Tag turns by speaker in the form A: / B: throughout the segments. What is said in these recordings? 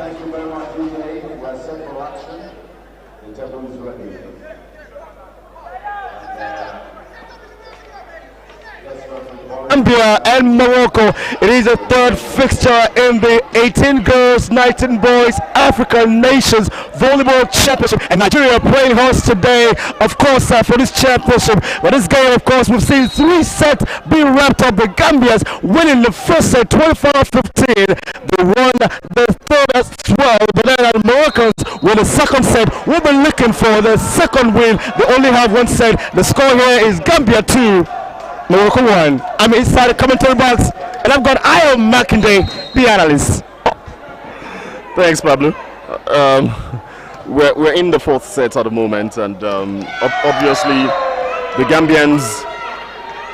A: Thank you very much, DJ. We're set for action. The table is ready.
B: Gambia and Morocco. It is a third fixture in the 18 girls, 19 boys African Nations Volleyball Championship, and Nigeria playing host today, of course, for this championship. But this game, of course, we've seen 3 sets being wrapped up. The Gambians winning the first set 25-15. They won the third as well, but then the Moroccans win the second set. We've been looking for the second win. They only have 1 set. The score here is Gambia 2. Morocco 1. I'm inside the commentary box, and I've got Ian Makinde, the analyst.
C: Thanks, Pablo. We're in the 4th set at the moment, and obviously the Gambians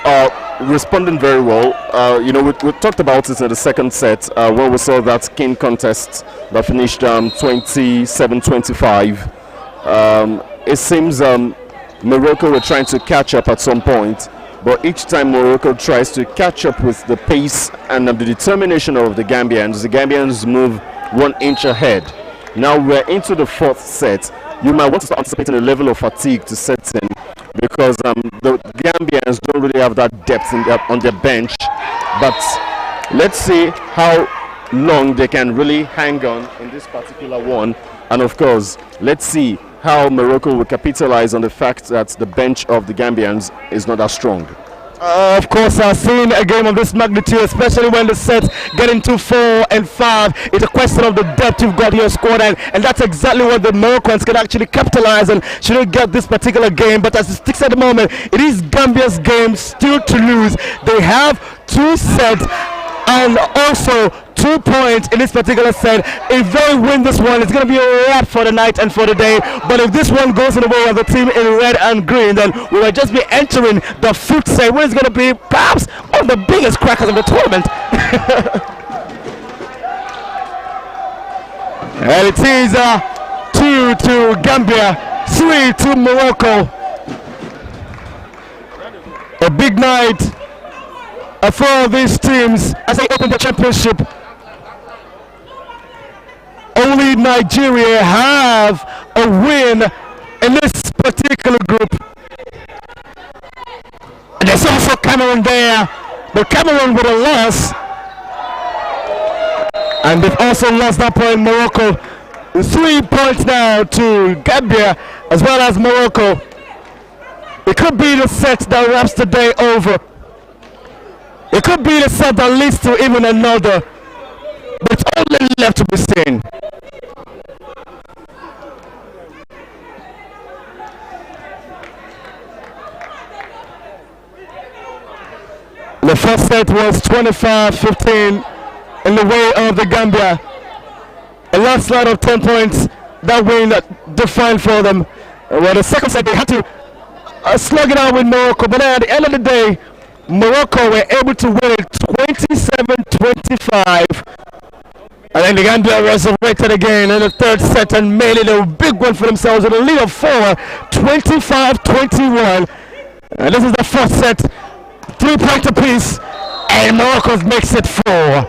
C: are responding very well. You know, we talked about it in the 2nd set when we saw that King contest that finished 27-25. It seems Morocco were trying to catch up at some point. But each time Morocco tries to catch up with the pace and the determination of the Gambians move 1 inch ahead. Now we're into the 4th set. You might want to start anticipating a level of fatigue to set in, because the Gambians don't really have that depth on their bench. But let's see how long they can really hang on in this particular one. And of course, let's see how Morocco will capitalize on the fact that the bench of the Gambians is not that strong.
B: Of course, I've seen a game of this magnitude, especially when the sets get into 4 and 5. It's a question of the depth you've got here squad, and that's exactly what the Moroccans can actually capitalize on should they get this particular game. But as it sticks at the moment, it is Gambia's game still to lose. They have 2 sets and also 2 points in this particular set. If they win this one, it's going to be a wrap for the night and for the day. But if this one goes in the way of the team in red and green, then we will just be entering the 5th set, where it's going to be perhaps one of the biggest crackers of the tournament. And it is 2 to Gambia, 3 to Morocco. A big night for these teams as they open the championship. Only Nigeria have a win in this particular group. And there's also Cameroon there, but Cameroon with a loss. And they've also lost that point. Morocco 3 points now to Gambia as well as Morocco. It could be the set that wraps the day over. It could be the set that leads to even another, but it's only left to be seen. The first set was 25-15 in the way of the Gambia. A landslide of 10 points, that win that defined for them. Well, the second set they had to slug it out with Morocco, but at the end of the day, Morocco were able to win it 27-25. And then the Gambia resurrected again in the 3rd set and made it a big one for themselves with a lead of 4, 25-21. And this is the 4th set, 3 points apiece, and Morocco makes it 4.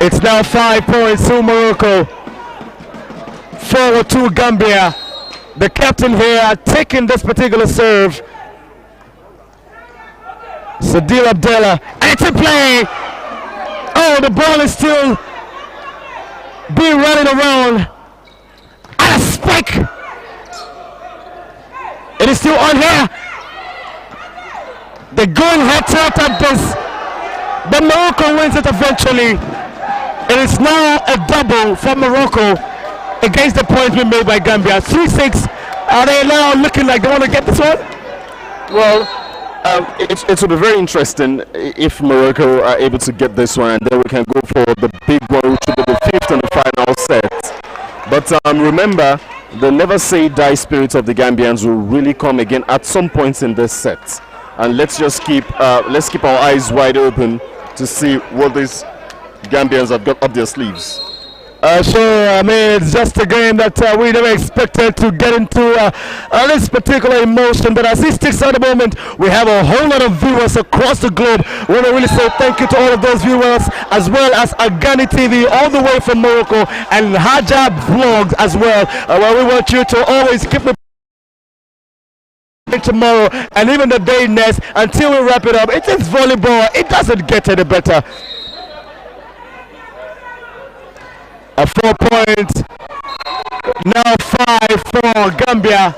B: It's now 5 points to Morocco, 4 to Gambia. The captain here taking this particular serve. Sadil Abdallah, and it's a play. Oh, the ball is still being running around. And a spike. It is still on here. They're going head-to-head at this, but Morocco wins it eventually. It is now a double for Morocco against the points being made by Gambia. 3-6. Are they now looking like they want to get this one?
C: Well, it will be very interesting if Morocco are able to get this one, and then we can go for the big one, which will be the 5th and the final set. But remember, the never say die spirit of the Gambians will really come again at some points in this set. And let's keep our eyes wide open to see what these Gambians have got up their sleeves.
B: Sure, I mean, it's just a game that we never expected to get into this particular emotion. But as it sticks at the moment, we have a whole lot of viewers across the globe. We want to really say thank you to all of those viewers, as well as Agani TV all the way from Morocco, and Haja Vlogs as well. Well, we want you to always keep me tomorrow and even the day next until we wrap it up. It is volleyball. It doesn't get any better. A 4 points, now 5 for Gambia,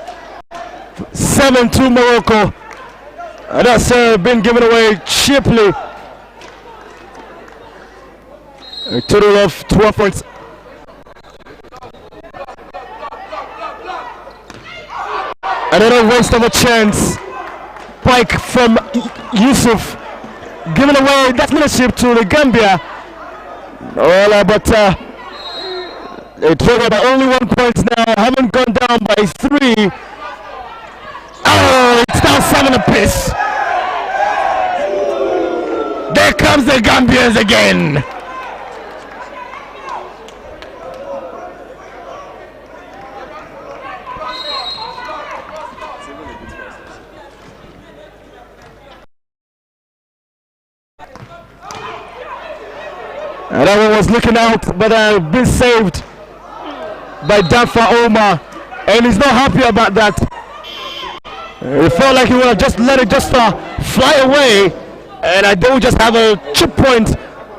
B: 7 to Morocco. That's been given away cheaply. A total of 12 points. Another waste of a chance. Pike from Yusuf, giving away that leadership to the Gambia. Well, but they triggered by only 1 point now, haven't gone down by 3. Oh, it's now 7 apiece. There comes the Gambians again. And that one was looking out, but been saved by Dafa Omar, and he's not happy about that. It felt like he would have just let it fly away, and I don't just have a chip point,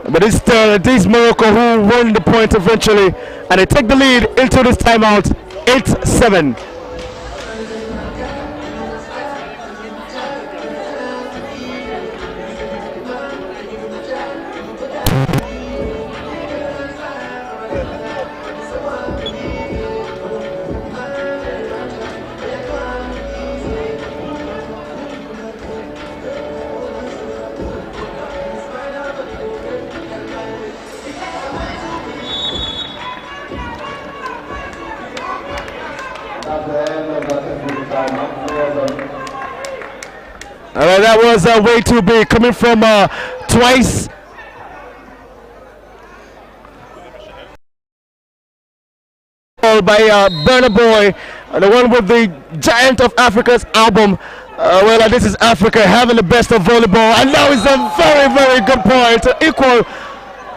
B: but it's these Morocco who won the point eventually, and they take the lead into this timeout, 8-7. That was way too big, coming from twice. By Burna Boy, the one with the Giant of Africa's album. Well, this is Africa having the best of volleyball, and now it's a very, very good point to equal.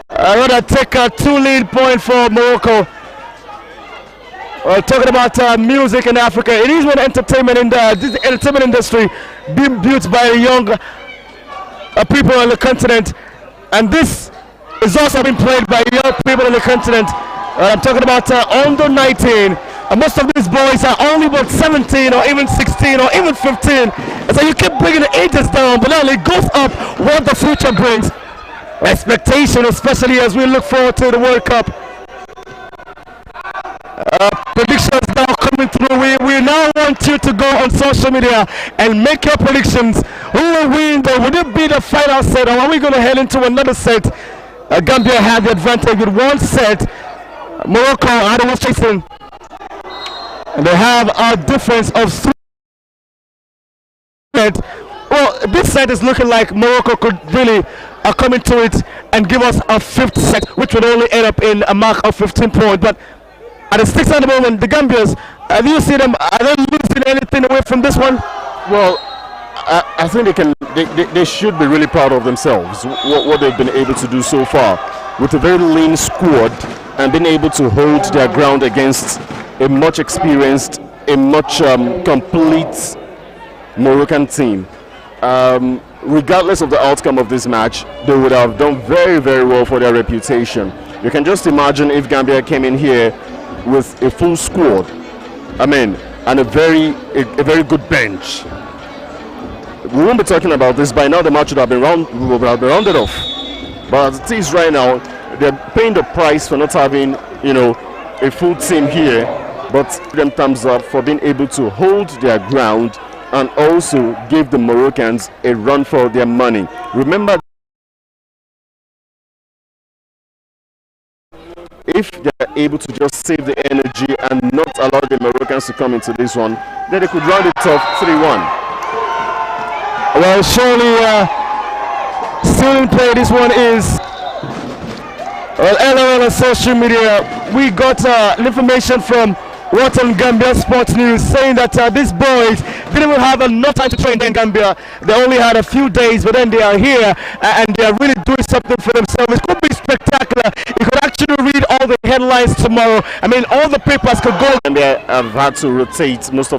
B: Rather take a 2 lead point for Morocco. Talking about music in Africa, it is one entertainment in the entertainment industry being built by young people on the continent, and this is also being played by young people on the continent. I'm talking about under 19, and most of these boys are only about 17 or even 16 or even 15. And so you keep bringing the ages down, but now it goes up what the future brings. Expectation, especially as we look forward to the World Cup. Predictions now coming through. We now want you to go on social media and make your predictions. Who will win? Would it be the final set, or are we going to head into another set? Gambia had the advantage with 1 set. Morocco had was chasing, and they have a difference of 3. Well, this set is looking like Morocco could really come into it and give us a 5th set, which would only end up in a mark of 15 points. But at the sticks at the moment, the Gambians, have you seen them? Are they losing anything away from this one?
C: Well, I think they should be really proud of themselves, what they've been able to do so far with a very lean squad, and being able to hold their ground against a much experienced, a much complete Moroccan team. Regardless of the outcome of this match, they would have done very, very well for their reputation. You can just imagine if Gambia came in here with a full squad, and a very good bench. We won't be talking about this by now. The match would have been rounded off. But as it is right now, they're paying the price for not having, a full team here. But them thumbs up for being able to hold their ground and also give the Moroccans a run for their money. Remember, if there are able to just save the energy and not allow the Moroccans to come into this one, then they could round it off 3-1.
B: Well, surely still in play. This one is LOL on social media. We got information from Wharton Gambia Sports News saying that these boys didn't even have enough time to train in Gambia. They only had a few days, but then they are here and they are really doing something for themselves. It could be spectacular. You could actually read all the headlines tomorrow. I mean, all the papers could go.
C: Gambia have had to rotate most of